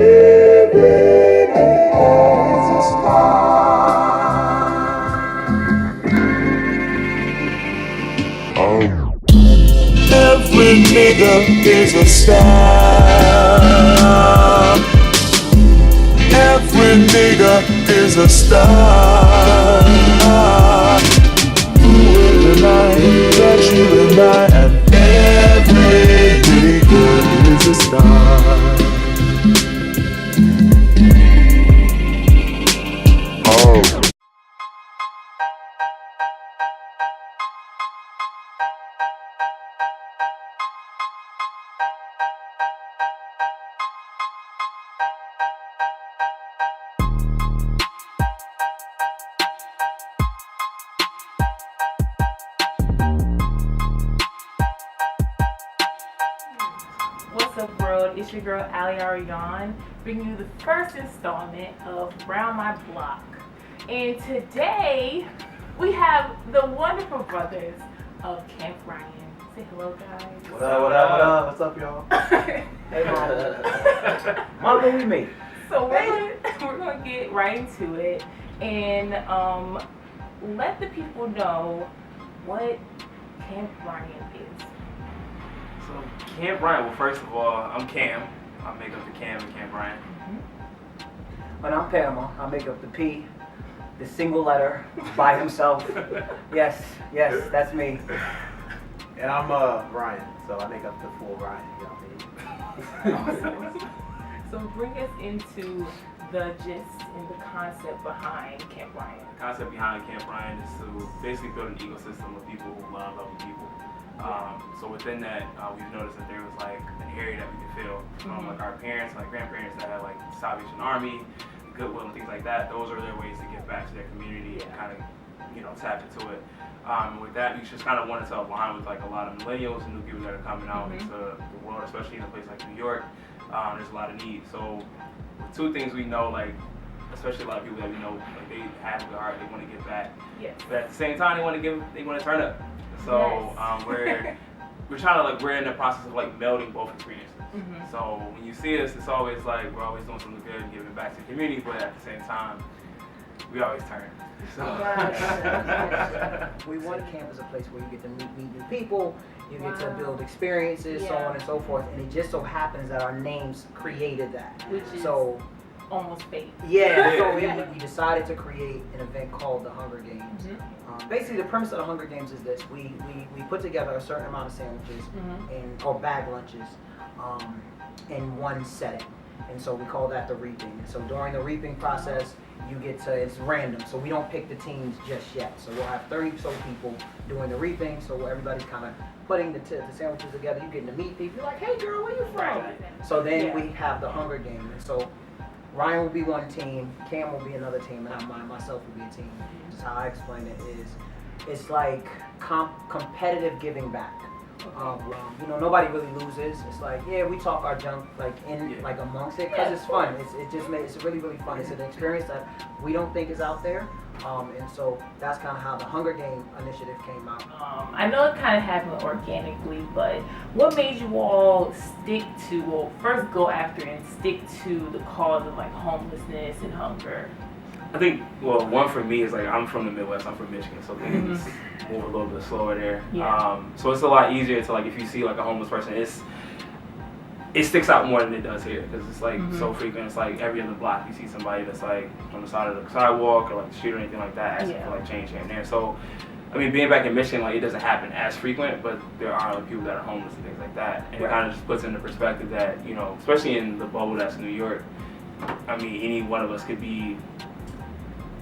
Every nigga is a star. Every nigga is a star. With the night that you and I, and every nigga is a star. What's up, world? It's your girl Aley Arion, bringing you the first installment of Round My Block. And today we have the wonderful brothers of Camp Ryan. Say hello, guys. What up, what up, what up? What's up, y'all? Hey, mama. Mama, we made it. So we're gonna get right into it and let the people know what Camp Ryan is. So Camp Ryan, well, first of all, I'm Cam. I make up the Cam and Camp Ryan. And I'm Panama. I make up the P, the single letter by himself. Yes, that's me. And I'm Ryan, so I make up the full Ryan. You know what I mean? So bring us into the gist and the concept behind Camp Ryan. The concept behind Camp Ryan is to basically build an ecosystem of people who love other people. So within that, we've noticed that there was like an area that we could feel from like our parents, like grandparents that had like Salvation Army, Goodwill, and things like that. Those are their ways to give back to their community and kind of, tap into it. With that, we just kind of wanted to align with like a lot of millennials and new people that are coming out into the world, especially in a place like New York. There's a lot of need. So with two things we know, like especially a lot of people that we know, like they have a good heart, they want to give back. Yes. But at the same time, they want to turn up. So we're trying to we're in the process of like melding both experiences. So when you see us, it's always like we're always doing something good and giving back to the community, but at the same time, we always turn. So. We want camp as a place where you get to meet new people, you get to build experiences, so on and so forth. And it just so happens that our names created that. Which is almost fate. Yeah, so we decided to create an event called the Hunger Games. Basically, the premise of the Hunger Games is this: we put together a certain amount of sandwiches or bag lunches in one setting, and so we call that the reaping. And so during the reaping process, it's random, so we don't pick the teams just yet. So we'll have 30 so people doing the reaping, so everybody's kind of putting the sandwiches together. You're getting to meet people. You're like, hey girl, where you from? Right. So then we have the Hunger Game, and so Ryan will be one team, Cam will be another team, and myself will be a team. Just how I explain it is, it's like competitive giving back. Nobody really loses. It's like, we talk our junk amongst it because it's fun. It's really, really fun. It's an experience that we don't think is out there. And so that's kind of how the Hunger Game initiative came out. I know it kind of happened organically, but what made you all first go after and stick to the cause of like homelessness and hunger? I think, one for me is like I'm from the Midwest. I'm from Michigan, so things move a little bit slower there. Yeah. So it's a lot easier to if you see like a homeless person, it sticks out more than it does here because it's like so frequent. It's like every other block you see somebody that's like on the side of the sidewalk or like the street or anything like that asking for like change here and there. So I mean, being back in Michigan, it doesn't happen as frequent, but there are people that are homeless and things like that, and it kind of just puts into perspective that especially in the bubble that's New York. I mean, any one of us could be.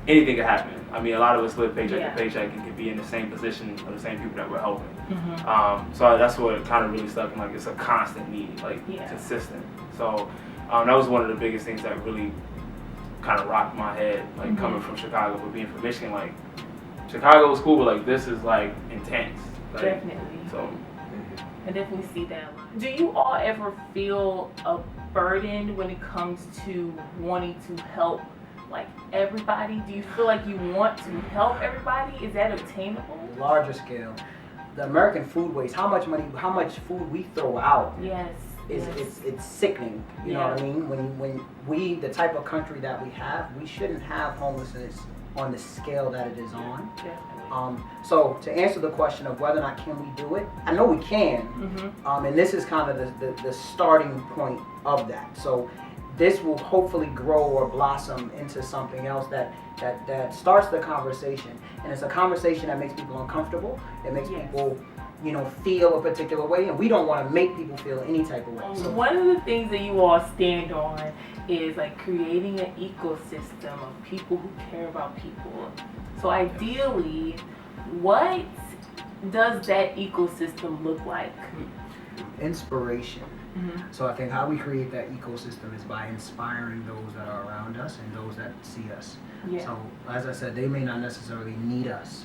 Anything could happen. I mean, a lot of us live paycheck to paycheck and could be in the same position of the same people that we're helping. So that's what kind of really stuck in, it's a constant need, consistent. So that was one of the biggest things that really kind of rocked my head, coming from Chicago, but being from Michigan, Chicago was cool, but this is intense. Definitely. So I definitely see that. Do you all ever feel a burden when it comes to wanting to help everybody? Do you feel like you want to help everybody? Is that obtainable? Larger scale. The American food waste, how much food we throw out. Yes. it's sickening. You know what I mean? When we, the type of country that we have, we shouldn't have homelessness on the scale that it is on. So to answer the question of whether or not can we do it, I know we can, and this is kind of the starting point of that. So this will hopefully grow or blossom into something else that starts the conversation, and it's a conversation that makes people uncomfortable. It makes people, you know, feel a particular way, and we don't want to make people feel any type of way. So one of the things that you all stand on is like creating an ecosystem of people who care about people. So ideally, what does that ecosystem look like? Inspiration. So I think how we create that ecosystem is by inspiring those that are around us and those that see us. So as I said, they may not necessarily need us.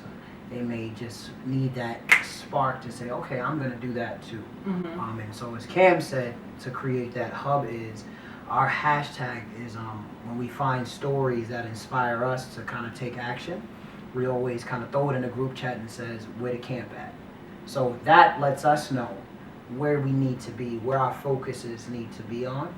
They may just need that spark to say, okay, I'm going to do that too. And so as Cam said, to create that hub is, our hashtag is when we find stories that inspire us to kind of take action, we always kind of throw it in a group chat and says, where to camp at. So that lets us know where we need to be, where our focuses need to be on,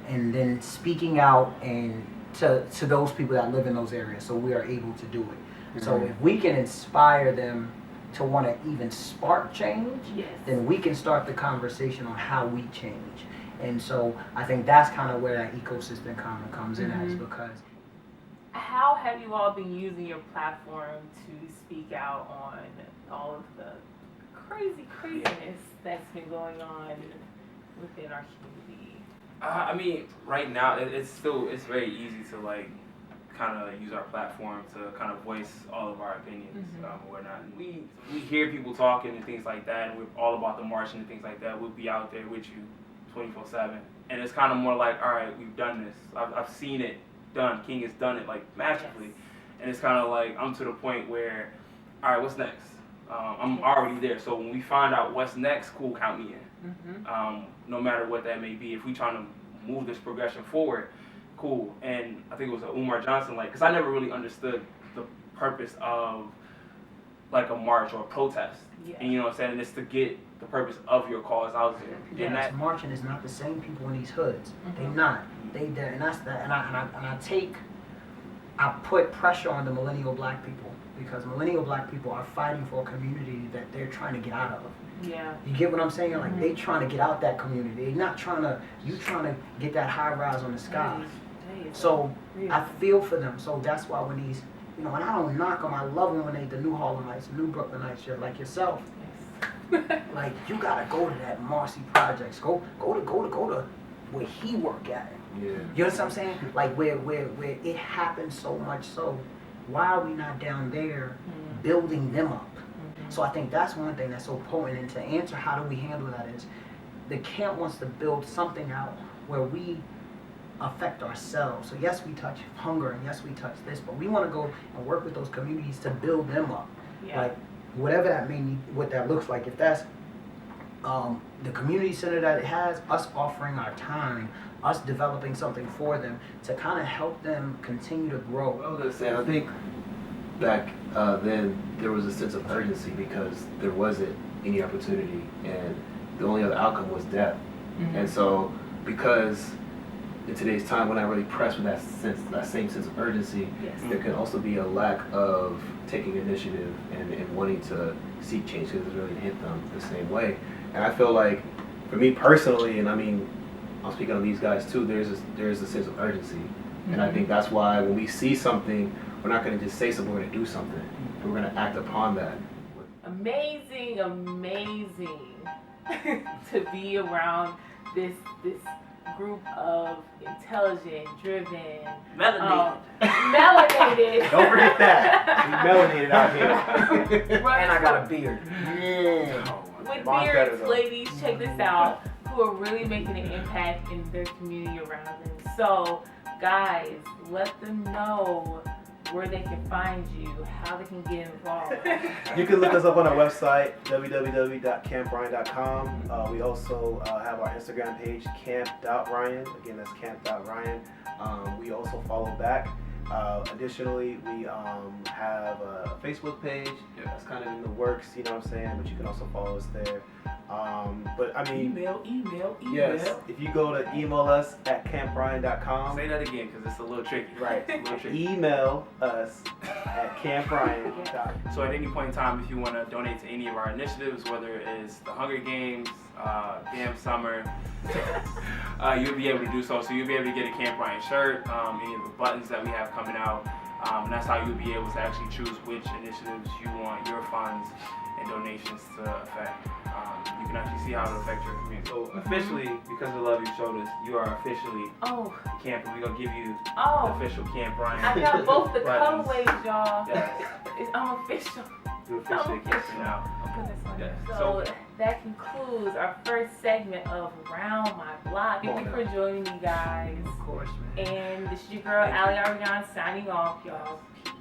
and then speaking out and to those people that live in those areas, so we are able to do it. So if we can inspire them to want to even spark change, then we can start the conversation on how we change. And so I think that's kind of where that ecosystem kind of comes in as, because. How have you all been using your platform to speak out on all of the craziness that's been going on within our community? I mean, right now it's very easy to like kind of use our platform to kind of voice all of our opinions or whatnot. We hear people talking and things like that, and we're all about the marching and things like that. We'll be out there with you 24/7, and it's kind of more like, all right, we've done this. I've seen it done. King has done it like magically, and it's kind of like I'm to the point where, all right, what's next? I'm already there. So when we find out what's next, cool, count me in. No matter what that may be. If we trying to move this progression forward, cool. And I think it was a Umar Johnson, like, because I never really understood the purpose of like a march or a protest. And you know what I'm saying? And it's to get the purpose of your cause out there. And that marching is not the same people in these hoods. They're not. And that's that. And I put pressure on the millennial black people, because millennial black people are fighting for a community that they're trying to get out of. You get what I'm saying? Like, they trying to get out that community. They're not trying to, you trying to get that high rise on the sky. So I feel for them. So that's why when these, you know, and I don't knock them, I love them when they, the New Harlemites, New Brooklynites, shit like yourself. Like, you gotta go to that Marcy Projects. Go to where he work at. You know what I'm saying? Like where it happens so much. So why are we not down there building them up? So I think that's one thing that's so potent. And to answer how do we handle that is, the camp wants to build something out where we affect ourselves. So yes, we touch hunger, and yes, we touch this, but we want to go and work with those communities to build them up. Like whatever that means, what that looks like. If that's the community center that it has, us offering our time, us developing something for them to kind of help them continue to grow. I was gonna say, I think back then there was a sense of urgency because there wasn't any opportunity, and the only other outcome was death. And so, because in today's time, we're not really pressed with that same sense of urgency, there can also be a lack of taking initiative and wanting to seek change, because it doesn't really hit them the same way. And I feel like, for me personally, and I mean, I'm speaking on these guys too, there's a sense of urgency. And I think that's why when we see something, we're not going to just say something, we're going to do something. We're going to act upon that. Amazing to be around this group of intelligent, driven, melanated. Don't forget that. We melanated out here. And I got a beard. With beards, ladies, check this out, who are really making an impact in their community around them. So, guys, let them know where they can find you, how they can get involved. You can look us up on our website, www.campryan.com. We also have our Instagram page, camp.ryan. Again, that's camp.ryan. We also follow back. Additionally, we have a Facebook page that's kind of in the works, you know what I'm saying? But you can also follow us there. But I mean, Email. yes, if you go to email us at campryan.com. Say that again, because it's a little tricky. Right. It's a little tricky. Email us at campryan.com. So at any point in time, if you want to donate to any of our initiatives, whether it's the Hunger Games, Damn Summer, you'll be able to do so. So you'll be able to get a Camp Ryan shirt, any of the buttons that we have coming out, and that's how you'll be able to actually choose which initiatives you want your funds and donations to affect. You can actually see how it affects your community. So officially, because of the love you showed us, you are officially Oh, the camper. We're gonna give you the oh. official Camp Ryan. I got both the buttons. colorways, y'all. Yes. I'm official. You're officially camping out. I'll put this on. Yes. So that concludes our first segment of Round My Block. Thank you for joining me, guys. Of course, man. And this is your girl, Aley Arion, signing off, y'all. Peace.